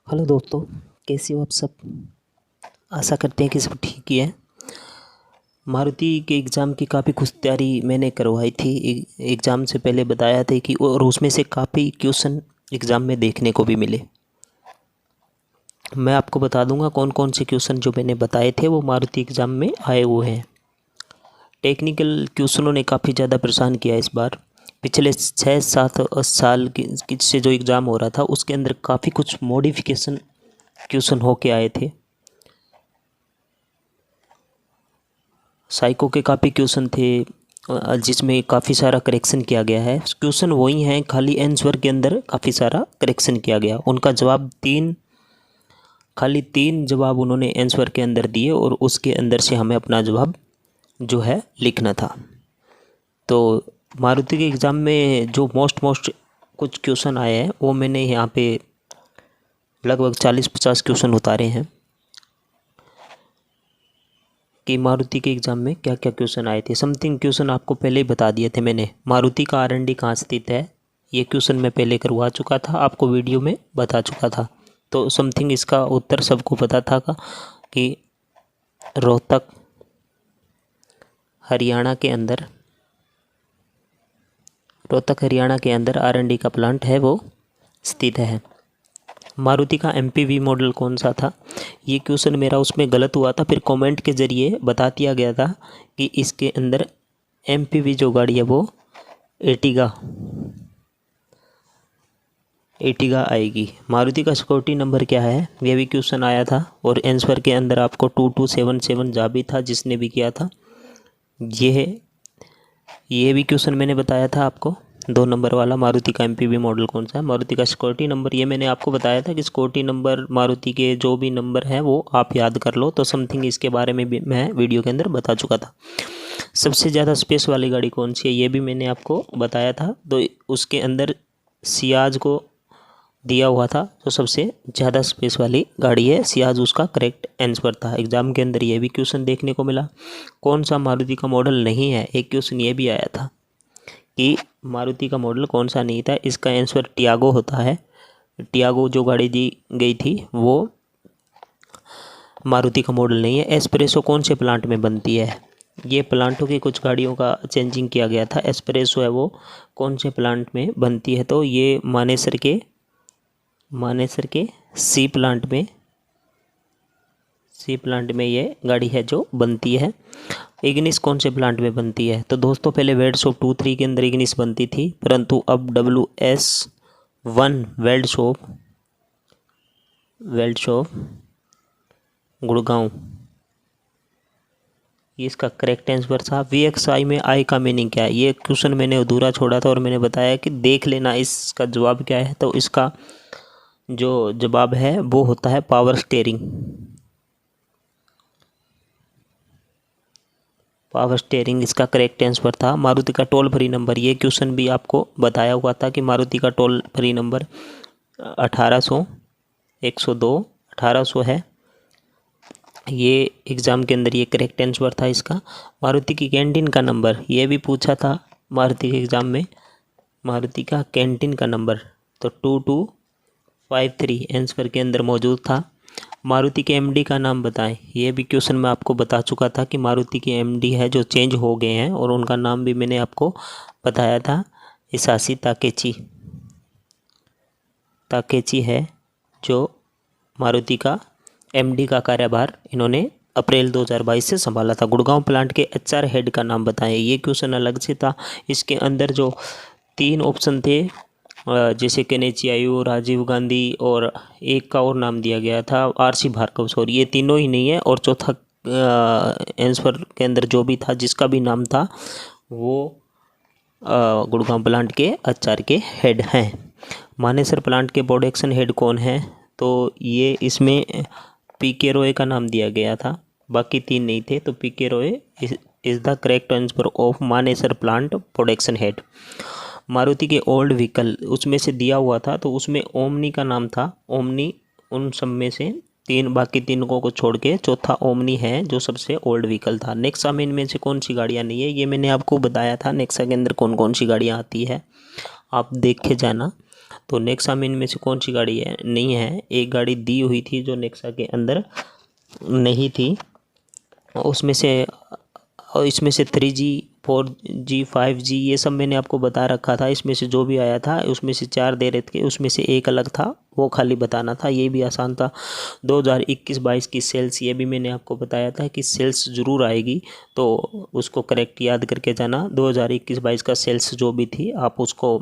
Hello दोस्तों, कैसे हो आप सब। आशा करते हैं कि सब ठीक ही है। मारुति के एग्ज़ाम की काफ़ी कुछ तैयारी मैंने करवाई थी। एग्ज़ाम से पहले बताया था कि और उसमें से काफ़ी क्वेश्चन एग्ज़ाम में देखने को भी मिले। मैं आपको बता दूंगा कौन कौन से क्वेश्चन जो मैंने बताए थे वो मारुति एग्ज़ाम में आए हुए हैं। टेक्निकल क्वेश्चनों ने काफ़ी ज़्यादा परेशान किया इस बार। पिछले 6-7 साल की से जो एग्ज़ाम हो रहा था उसके अंदर काफ़ी कुछ मॉडिफिकेशन क्वेश्चन होके आए थे। साइको के काफ़ी क्वेश्चन थे जिसमें काफ़ी सारा करेक्शन किया गया है। क्वेश्चन वही हैं, खाली आंसर के अंदर काफ़ी सारा करेक्शन किया गया। उनका जवाब खाली तीन जवाब उन्होंने आंसर के अंदर दिए और उसके अंदर से हमें अपना जवाब जो है लिखना था। तो मारुति के एग्ज़ाम में जो मोस्ट कुछ क्वेश्चन आए हैं वो मैंने यहाँ पे लगभग 40-50 क्वेश्चन उतारे हैं कि मारुति के एग्ज़ाम में क्या क्या क्वेश्चन आए थे। समथिंग क्वेश्चन आपको पहले ही बता दिए थे मैंने। मारुति का R&D कहाँ स्थित है, ये क्वेश्चन मैं पहले करवा चुका था, आपको वीडियो में बता चुका था। तो समथिंग इसका उत्तर सबको पता था कि रोहतक हरियाणा के अंदर R&D का प्लांट है वो स्थित है। मारुति का MPV मॉडल कौन सा था, ये क्वेश्चन मेरा उसमें गलत हुआ था। फिर कमेंट के ज़रिए बता दिया गया था कि इसके अंदर MPV जो गाड़ी है वो एटिगा आएगी। मारुति का सिक्योरिटी नंबर क्या है, यह भी क्वेश्चन आया था और आंसर के अंदर आपको 2277 जा भी था जिसने भी किया था। ये भी क्वेश्चन मैंने बताया था आपको। 2 नंबर वाला मारुति का MPV मॉडल कौन सा है। मारुति का सिक्योरिटी नंबर ये मैंने आपको बताया था कि सिक्योरिटी नंबर मारुति के जो भी नंबर हैं वो आप याद कर लो। तो समथिंग इसके बारे में भी मैं वीडियो के अंदर बता चुका था। सबसे ज़्यादा स्पेस वाली गाड़ी कौन सी है, ये भी मैंने आपको बताया था। तो उसके अंदर सियाज को दिया हुआ था, तो सबसे ज़्यादा स्पेस वाली गाड़ी है सियाज, उसका करेक्ट आंसर था। एग्ज़ाम के अंदर ये भी क्वेश्चन देखने को मिला। कौन सा मारुति का मॉडल नहीं है, एक क्वेश्चन ये भी आया था कि मारुति का मॉडल कौन सा नहीं था। इसका आंसर टियागो होता है। टियागो जो गाड़ी दी गई थी वो मारुति का मॉडल नहीं है। एस्प्रेसो कौन से प्लांट में बनती है, ये प्लांटों की कुछ गाड़ियों का चेंजिंग किया गया था। एस्प्रेसो है वो कौन से प्लांट में बनती है, तो ये मानेसर के सी प्लांट में ये गाड़ी है जो बनती है। इग्निस कौन से प्लांट में बनती है, तो दोस्तों पहले वेल्डशॉप 2-3 के अंदर इग्निस बनती थी, परंतु अब WS1 वेल्डशॉप गुड़गांव, ये इसका करेक्ट आंसर था। VXI में आई का मीनिंग क्या है, ये क्वेश्चन मैंने अधूरा छोड़ा था और मैंने बताया कि देख लेना इसका जवाब क्या है। तो इसका जो जवाब है वो होता है पावर स्टेयरिंग इसका करेक्ट आंसर था। मारुति का टोल फ्री नंबर, ये क्वेश्चन भी आपको बताया हुआ था कि मारुति का टोल फ्री नंबर 1800 102 1800 है। ये एग्ज़ाम के अंदर ये करेक्ट आंसर था इसका। मारुति की कैंटीन का नंबर, ये भी पूछा था मारुति के एग्ज़ाम में। मारुति का कैंटीन का नंबर तो 2253 आंसर के अंदर मौजूद था। मारुति के MD का नाम बताएं, ये भी क्वेश्चन मैं आपको बता चुका था कि मारुति के MD है जो चेंज हो गए हैं और उनका नाम भी मैंने आपको बताया था। हिसाशी ताकेची है जो मारुति का MD का कार्यभार इन्होंने अप्रैल 2022 से संभाला था। गुड़गांव प्लांट के HR हेड का नाम बताएं, ये क्वेश्चन अलग से था। इसके अंदर जो 3 ऑप्शन थे जैसे केनेचियायू, राजीव गांधी और एक का और नाम दिया गया था RC भार्गव, सॉरी ये तीनों ही नहीं है। और चौथा आंसर के अंदर जो भी था जिसका भी नाम था वो गुड़गांव प्लांट के HR के हेड हैं। मानेसर प्लांट के प्रोडक्शन हेड कौन है, तो ये इसमें PK रॉय का नाम दिया गया था, बाकी 3 नहीं थे। तो PK Roy is the correct answer of Manesar plant production head. Maruti के ओल्ड व्हीकल उसमें से दिया हुआ था, तो उसमें ओमनी का नाम था। ओमनी उन सब में से बाकी 3 को छोड़ के चौथा ओमनी है जो सबसे ओल्ड व्हीकल था। नेक्सा में इनमें से कौन सी गाड़ियाँ नहीं है, ये मैंने आपको बताया था। नेक्सा के अंदर कौन कौन सी गाड़ियाँ आती है आप देख के जाना। तो नेक्सा में इनमें से कौन सी गाड़ी है, नहीं है। एक गाड़ी दी हुई थी जो नेक्सा के अंदर नहीं थी, उसमें से, और इसमें से 3G 4G 5G ये सब मैंने आपको बता रखा था। इसमें से जो भी आया था उसमें से 4 दे रहे थे, उसमें से एक अलग था, वो खाली बताना था। ये भी आसान था। 2021-22 की सेल्स, ये भी मैंने आपको बताया था कि सेल्स ज़रूर आएगी, तो उसको करेक्ट याद करके जाना। 2021-22 का सेल्स जो भी थी आप उसको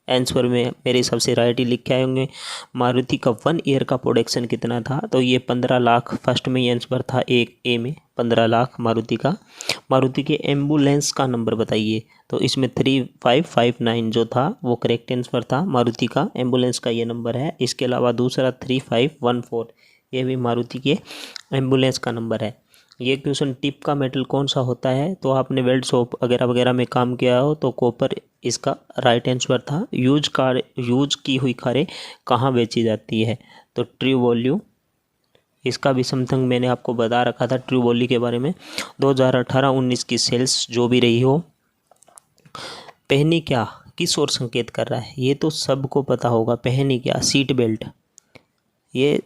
आंसर में मेरे हिसाब से राइट ही लिख के आए होंगे। मारुति का 1 ईयर का प्रोडक्शन कितना था, तो ये 15 लाख फर्स्ट में ही आंसर था, एक ए में 15 लाख मारुति का। मारुति के एम्बुलेंस का नंबर बताइए, तो इसमें 3559 जो था वो करेक्ट आंसर था। मारुति का एम्बुलेंस का ये नंबर है। इसके अलावा दूसरा 3514, ये भी मारुति के एम्बुलेंस का नंबर है। ये क्वेश्चन, टिप का मेटल कौन सा होता है, तो आपने वेल्ड शॉप वगैरह वगैरह में काम किया हो तो कॉपर इसका राइट आंसर था। यूज की हुई कारें कहाँ बेची जाती है, तो ट्रू वैल्यू, इसका भी समथिंग मैंने आपको बता रखा था ट्रू वैल्यू के बारे में। 2018-19 की सेल्स जो भी रही हो। पहनी क्या किस ओर संकेत कर रहा है, ये तो सबको पता होगा। पहनी क्या, सीट बेल्ट, ये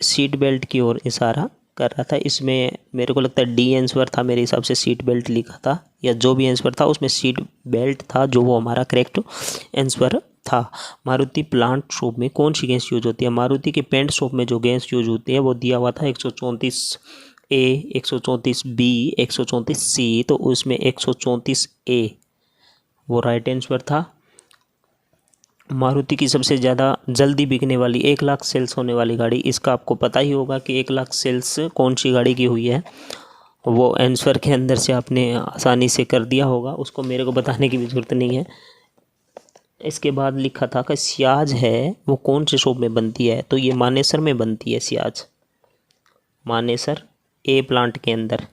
सीट बेल्ट की ओर इशारा कर रहा था। इसमें मेरे को लगता है डी आंसर था, मेरे हिसाब से सीट बेल्ट लिखा था, या जो भी आंसर था उसमें सीट बेल्ट था, जो वो हमारा करेक्ट आंसर था। मारुति प्लांट शॉप में कौन सी गैस यूज होती है, मारुति के पेंट शॉप में जो गैस यूज होती है वो दिया हुआ था 134A, 134B, 134C, तो उसमें 134A वो राइट आंसर था। मारुति की सबसे ज़्यादा जल्दी बिकने वाली 1 लाख सेल्स होने वाली गाड़ी, इसका आपको पता ही होगा कि 1 लाख सेल्स कौन सी गाड़ी की हुई है, वो आंसर के अंदर से आपने आसानी से कर दिया होगा, उसको मेरे को बताने की भी ज़रूरत नहीं है। इसके बाद लिखा था कि सियाज है वो कौन से शॉप में बनती है, तो ये मानेसर में बनती है सियाज, मानेसर ए प्लांट के अंदर।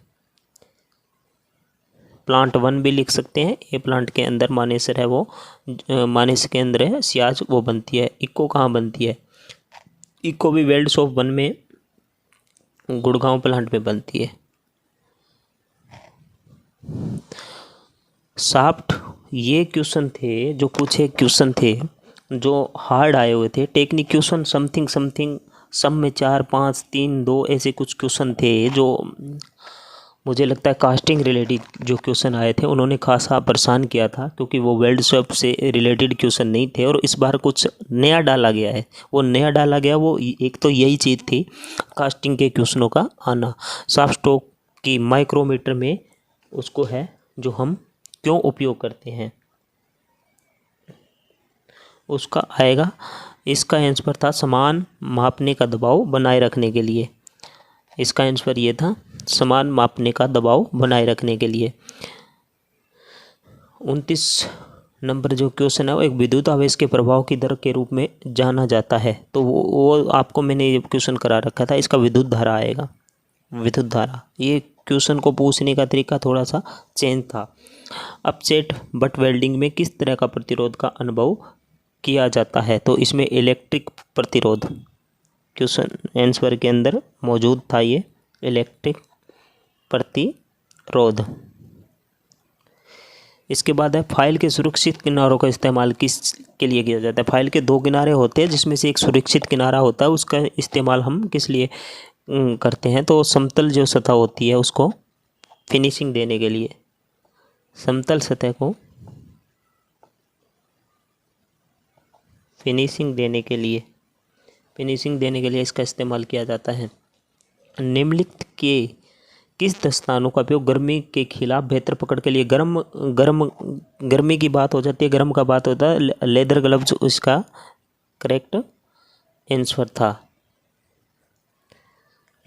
प्लांट 1 भी लिख सकते हैं, ए प्लांट के अंदर मानेसर है वो, मानेसर के अंदर है सियाज, वो बनती है। इक्को कहाँ बनती है, इक्को भी वेल्ड शॉप 1 में गुड़गांव प्लांट में बनती है। साफ्ट, ये क्वेश्चन थे जो कुछ एक क्वेश्चन थे जो हार्ड आए हुए थे, टेक्निक क्वेश्चन, समथिंग समथिंग, सब में 4 5 3 2 ऐसे कुछ क्वेश्चन थे जो मुझे लगता है कास्टिंग रिलेटेड जो क्वेश्चन आए थे उन्होंने खासा परेशान किया था, क्योंकि वो वेल्ड शॉप से रिलेटेड क्वेश्चन नहीं थे। और इस बार कुछ नया डाला गया है, वो नया डाला गया वो एक तो यही चीज़ थी, कास्टिंग के क्वेश्चनों का आना। सॉफ्ट स्टॉक की माइक्रोमीटर में उसको है जो हम क्यों उपयोग करते हैं, उसका आएगा। इसका आंसर था समान मापने का दबाव बनाए रखने के लिए, इसका आंसर ये था, समान मापने का दबाव बनाए रखने के लिए। 29 नंबर जो क्वेश्चन है वो एक विद्युत आवेश के प्रभाव की दर के रूप में जाना जाता है, तो वो आपको मैंने ये क्वेश्चन करा रखा था, इसका विद्युत धारा आएगा, विद्युत धारा। ये क्वेश्चन को पूछने का तरीका थोड़ा सा चेंज था। अपसेट बट वेल्डिंग में किस तरह का प्रतिरोध का अनुभव किया जाता है, तो इसमें इलेक्ट्रिक प्रतिरोध क्वेश्चन आंसर के अंदर मौजूद था, ये इलेक्ट्रिक प्रतिरोध। इसके बाद है फाइल के सुरक्षित किनारों का इस्तेमाल किस के लिए किया जाता है। फाइल के 2 किनारे होते हैं जिसमें से एक सुरक्षित किनारा होता है, उसका इस्तेमाल हम किस लिए करते हैं, तो समतल जो सतह होती है उसको फिनिशिंग देने के लिए, समतल सतह को फिनिशिंग देने के लिए, फिनिशिंग देने के लिए इसका इस्तेमाल किया जाता है। निम्नलिखित के किस दस्तानों का उपयोग गर्मी के खिलाफ बेहतर पकड़ के लिए, गर्मी की बात हो जाती है, गर्म का बात होता है, लेदर ग्लव्स इसका करेक्ट आंसर था।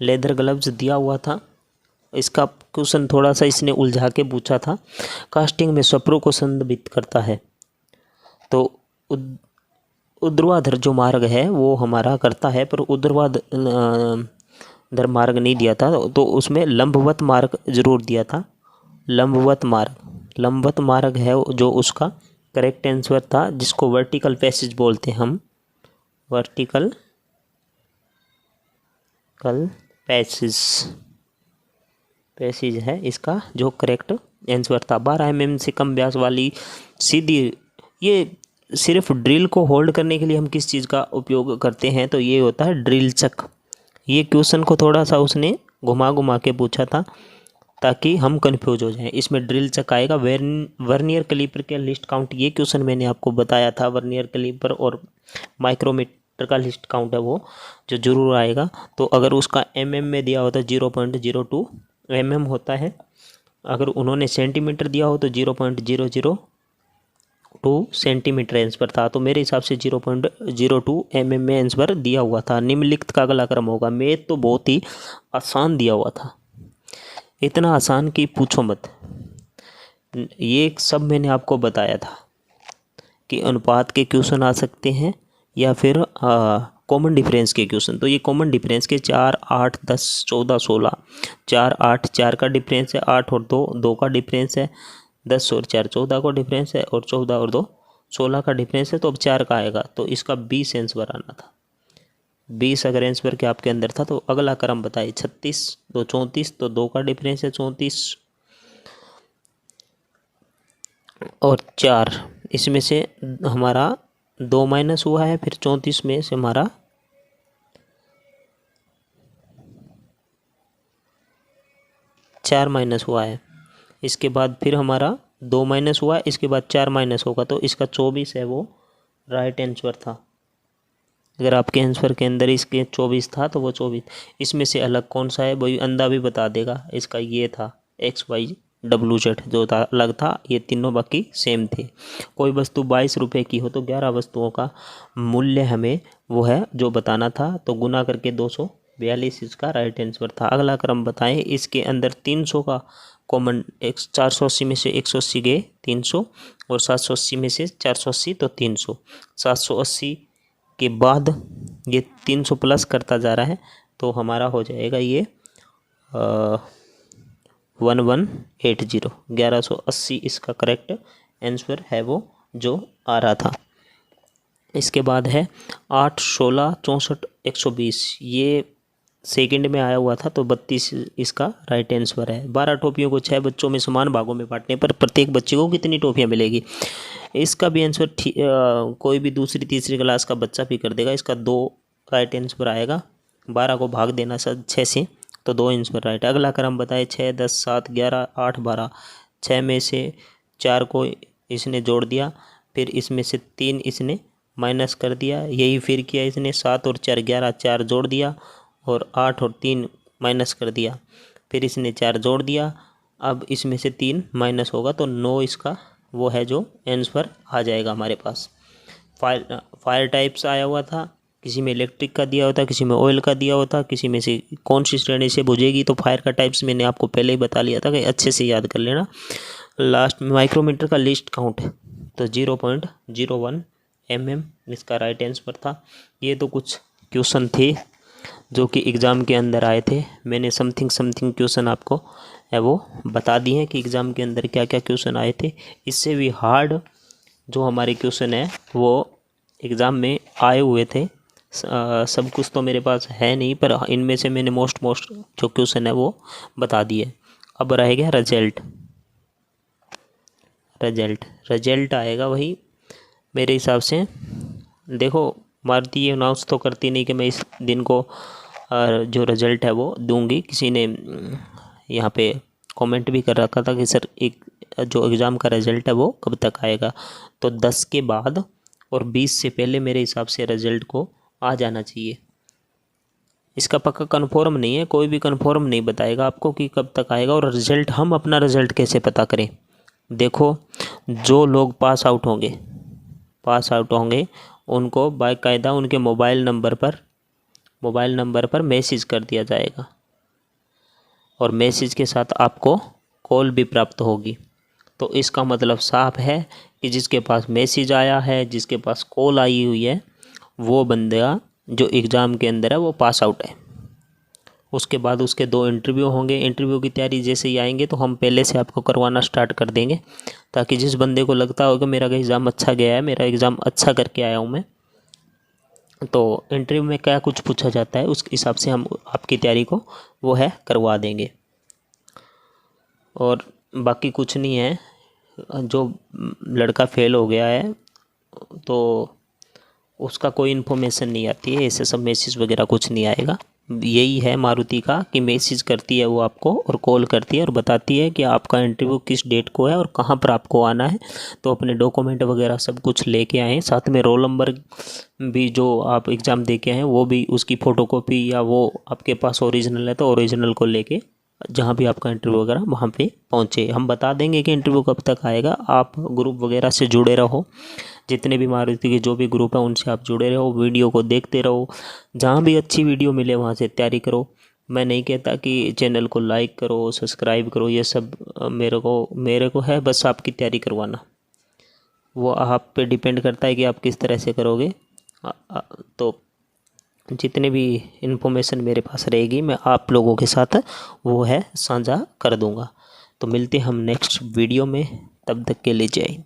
लेदर ग्लव्स दिया हुआ था। इसका क्वेश्चन थोड़ा सा इसने उलझा के पूछा था। कास्टिंग में स्प्रो को संदर्भित करता है, तो ऊर्ध्वाधर जो मार्ग है वो हमारा करता है, पर ऊर्ध्वाधर मार्ग नहीं दिया था, तो उसमें लंबवत मार्ग जरूर दिया था। लंबवत मार्ग है जो उसका करेक्ट आंसर था, जिसको वर्टिकल पैसेज बोलते हैं हम, वर्टिकल पैसेज है इसका जो करेक्ट आंसर था। 12 mm से कम व्यास वाली सीधी, ये सिर्फ ड्रिल को होल्ड करने के लिए हम किस चीज़ का उपयोग करते हैं, तो ये होता है ड्रिल चक। ये क्वेश्चन को थोड़ा सा उसने घुमा घुमा के पूछा था ताकि हम कंफ्यूज हो जाएं। इसमें ड्रिल चक आएगा। वर्नियर कैलिपर के लिस्ट काउंट, ये क्वेश्चन मैंने आपको बताया था। वर्नियर कैलिपर और माइक्रोमीटर का लिस्ट काउंट है वो जो जरूर आएगा। तो अगर उसका में दिया होता है 0.02 होता है। अगर उन्होंने सेंटीमीटर दिया हो तो 0.002 सेंटीमीटर आंसर था। तो मेरे हिसाब से 0.02 में आंसर दिया हुआ था। निम्नलिखित का अगला क्रम होगा। मैथ तो बहुत ही आसान दिया हुआ था, इतना आसान कि पूछो मत। ये सब मैंने आपको बताया था कि अनुपात के क्वेश्चन आ सकते हैं या फिर कॉमन डिफरेंस के क्वेश्चन। तो ये कॉमन डिफरेंस के 4, 8, 10, 14, 16, 4, 8, 4 का डिफरेंस है, 8 और 2, 2 का डिफरेंस है, 10 और 4, 14 का डिफरेंस है, और 14 और 2, 16 का डिफरेंस है। तो अब 4 का आएगा, तो इसका 20 आंसर आना था। 20 अगर आंसर के आपके अंदर था। तो अगला क्रम बताइए। 36, 2, 34, तो 2 का डिफरेंस है 34 और 4, इसमें से हमारा 2 माइनस हुआ है, फिर 34 में से हमारा 4 माइनस हुआ है। इसके बाद फिर हमारा 2 माइनस हुआ है, इसके बाद 4 माइनस होगा, तो इसका 24 है वो राइट आंसर था। अगर आपके आंसर के अंदर इसके 24 था तो वो 24। इसमें से अलग कौन सा है वही अंधा भी बता देगा। इसका ये था XYZ जो था अलग था, ये तीनों बाकी सेम थे। कोई वस्तु 22 रुपये की हो तो 11 वस्तुओं का मूल्य हमें वो है जो बताना था। तो गुना करके 242 इसका राइट आंसर था। अगला क्रम बताएं। इसके अंदर 300 का कॉमन, 480 में से 180 गए 300, और 780 में से 480 तो 300। 780 के बाद ये 300 प्लस करता जा रहा है, तो हमारा हो जाएगा ये 1180। 1180 इसका करेक्ट आंसर है वो जो आ रहा था। इसके बाद है 8, 16, 64, 120। ये सेकंड में आया हुआ था, तो 32 इसका राइट आंसर है। 12 टोपियों को 6 बच्चों में समान भागों में बांटने पर प्रत्येक बच्चे को कितनी टोपियाँ मिलेगी। इसका भी आंसर कोई भी दूसरी तीसरी क्लास का बच्चा भी कर देगा। इसका 2 राइट आंसर आएगा। 12 को भाग देना 6 से, तो 2 आंसर राइट। अगला क्रम बताए। 6, 10, 7, 11, 8, 12। 6 में से 4 को इसने जोड़ दिया, फिर इसमें से 3 इसने माइनस कर दिया। यही फिर किया इसने। 7 और 4, 11, 4 जोड़ दिया, और 8 और 3 माइनस कर दिया, फिर इसने 4 जोड़ दिया। अब इसमें से 3 माइनस होगा, तो 9 इसका वो है जो आंसर आ जाएगा हमारे पास। फायर टाइप्स आया हुआ था। किसी में इलेक्ट्रिक का दिया होता, किसी में ऑयल का दिया होता, किसी में से कौन सी श्रेणी से बुझेगी। तो फायर का टाइप्स मैंने आपको पहले ही बता लिया था कि अच्छे से याद कर लेना। लास्ट में माइक्रोमीटर का लिस्ट काउंट है, तो 0.01 इसका राइट आंसर था। ये तो कुछ क्वेश्चन थे जो कि एग्ज़ाम के अंदर आए थे। मैंने समथिंग क्वेश्चन आपको है वो बता दिए हैं कि एग्ज़ाम के अंदर क्या क्या क्वेश्चन आए थे। इससे भी हार्ड जो हमारे क्वेश्चन है वो एग्ज़ाम में आए हुए थे। सब कुछ तो मेरे पास है नहीं, पर इनमें से मैंने मोस्ट जो क्वेश्चन है वो बता दिए। अब रह गया रिजल्ट आएगा वही मेरे हिसाब से। देखो मारुति ये अनाउंस तो करती नहीं कि मैं इस दिन को जो रिज़ल्ट है वो दूंगी। किसी ने यहाँ पे कमेंट भी कर रखा था कि सर एक जो एग्ज़ाम का रिज़ल्ट है वो कब तक आएगा। तो 10 के बाद और 20 से पहले मेरे हिसाब से रिज़ल्ट को आ जाना चाहिए। इसका पक्का कन्फर्म नहीं है, कोई भी कन्फर्म नहीं बताएगा आपको कि कब तक आएगा। और रिज़ल्ट, हम अपना रिज़ल्ट कैसे पता करें। देखो जो लोग पास आउट होंगे उनको बाकायदा उनके मोबाइल नंबर पर मैसेज कर दिया जाएगा, और मैसेज के साथ आपको कॉल भी प्राप्त होगी। तो इसका मतलब साफ है कि जिसके पास मैसेज आया है, जिसके पास कॉल आई हुई है, वो बंदा जो एग्ज़ाम के अंदर है वो पास आउट है। उसके बाद उसके 2 इंटरव्यू होंगे। इंटरव्यू की तैयारी जैसे ही आएंगे तो हम पहले से आपको करवाना स्टार्ट कर देंगे, ताकि जिस बंदे को लगता हो कि मेरा एग्ज़ाम अच्छा गया है, मेरा एग्ज़ाम अच्छा करके आया हूँ मैं, तो इंटरव्यू में क्या कुछ पूछा जाता है उस हिसाब से हम आपकी तैयारी को वो है करवा देंगे। और बाकी कुछ नहीं है। जो लड़का फेल हो गया है तो उसका कोई इन्फॉर्मेशन नहीं आती है, ऐसे सब मैसेज वगैरह कुछ नहीं आएगा। यही है मारुति का कि मैसेज करती है वो आपको और कॉल करती है और बताती है कि आपका इंटरव्यू किस डेट को है और कहाँ पर आपको आना है। तो अपने डॉक्यूमेंट वगैरह सब कुछ लेके आएँ, साथ में रोल नंबर भी जो आप एग्ज़ाम दे के आए वो भी, उसकी फ़ोटोकॉपी या वो आपके पास ओरिजिनल है तो ओरिजिनल को लेके जहाँ भी आपका इंटरव्यू वगैरह वहाँ पे पहुँचे। हम बता देंगे कि इंटरव्यू कब तक आएगा। आप ग्रुप वगैरह से जुड़े रहो, जितने भी मारुति के जो भी ग्रुप है उनसे आप जुड़े रहो, वीडियो को देखते रहो, जहाँ भी अच्छी वीडियो मिले वहाँ से तैयारी करो। मैं नहीं कहता कि चैनल को लाइक करो, सब्सक्राइब करो, ये सब मेरे को है बस आपकी तैयारी करवाना। वो आप पे डिपेंड करता है कि आप किस तरह से करोगे। तो जितने भी इन्फॉर्मेशन मेरे पास रहेगी मैं आप लोगों के साथ वो है साझा कर दूंगा। तो मिलते हैं हम नेक्स्ट वीडियो में, तब तक के लिए जय हिंद।